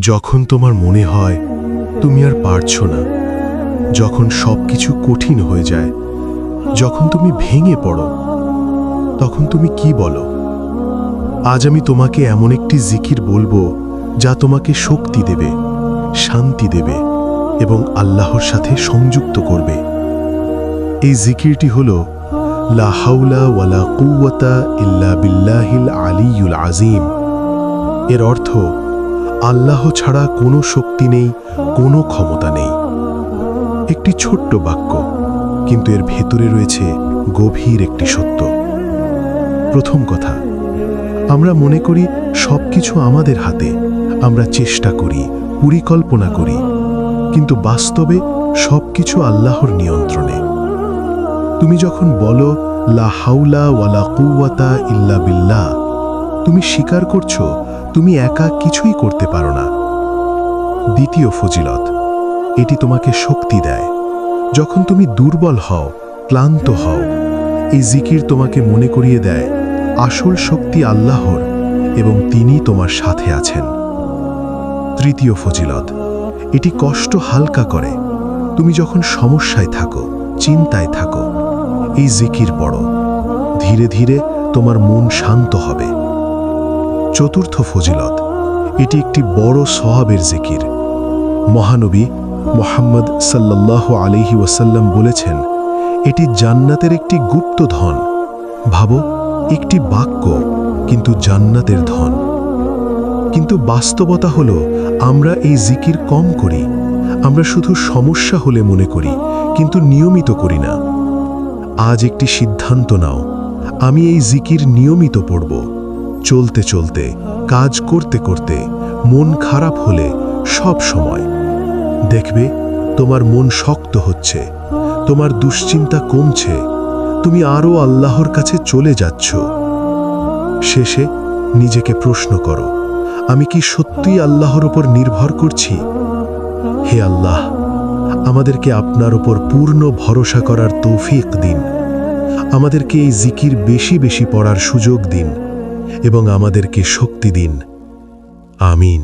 যখন তোমার মনে হয় তুমি আর পারছো না, যখন সবকিছু কঠিন হয়ে যায়, যখন তুমি ভেঙে পড়ো, তখন তুমি কি বলো? আজ আমি তোমাকে এমন একটি জিকির বলবো যা তোমাকে শক্তি দেবে, শান্তি দেবে এবং আল্লাহর সাথে সংযুক্ত করবে। এই জিকিরটি হল লা হাওলা ওয়ালা কুওয়াতা ইল্লা বিল্লাহিল আলিয়ুল আযীম। এর অর্থ আল্লাহ ছাড়া কোনো শক্তি নেই, কোনো ক্ষমতা নেই। একটি ছোট্ট বাক্য, কিন্তু এর ভেতরে রয়েছে গভীর একটি সত্য। প্রথম কথা, আমরা মনে করি সবকিছু আমাদের হাতে। আমরা চেষ্টা করি, পরিকল্পনা করি, কিন্তু বাস্তবে সবকিছু আল্লাহর নিয়ন্ত্রণে। তুমি যখন বলো লা হাওলা ওয়ালা কুওয়াতা ইল্লা বিল্লাহ, তুমি স্বীকার করছো তুমি একা কিছুই করতে পারো না। দ্বিতীয় ফজিলত, এটি তোমাকে শক্তি দেয়। যখন তুমি দুর্বল হও, ক্লান্ত হও, এই জিকির তোমাকে মনে করিয়ে দেয় আসল শক্তি আল্লাহর এবং তিনি তোমার সাথে আছেন। তৃতীয় ফজিলত, এটি কষ্ট হালকা করে। তুমি যখন সমস্যায় থাকো, চিন্তায় থাকো, এই জিকির পড়ো, ধীরে ধীরে তোমার মন শান্ত হবে। চতুর্থ ফজিলত, এটি একটি বড় সওয়াবের জিকির। মহানবী মুহাম্মদ সাল্লাল্লাহু আলাইহি ওয়াসাল্লাম বলেছেন, এটি জান্নাতের একটি গুপ্ত ধন। ভাবো, একটি বাক্য, কিন্তু জান্নাতের ধন। কিন্তু বাস্তবতা হলো আমরা এই জিকির কম করি। আমরা শুধু সমস্যা হলে মনে করি, কিন্তু নিয়মিত করি না। আজ একটি সিদ্ধান্ত নাও, আমি এই জিকির নিয়মিত পড়ব। চলতে চলতে, কাজ করতে করতে, মন খারাপ হলে, সব সময়। দেখবে তোমার মন শক্ত হচ্ছে, তোমার দুশ্চিন্তা কমছে, তুমি আরও আল্লাহর কাছে চলে যাচ্ছ। শেষে নিজেকে প্রশ্ন করো, আমি কি সত্যিই আল্লাহর উপর নির্ভর করছি? হে আল্লাহ, আমাদেরকে আপনার উপর পূর্ণ ভরসা করার তৌফিক দিন। আমাদেরকে এই জিকির বেশি বেশি পড়ার সুযোগ দিন এবং আমাদেরকে শক্তি দিন। আমিন।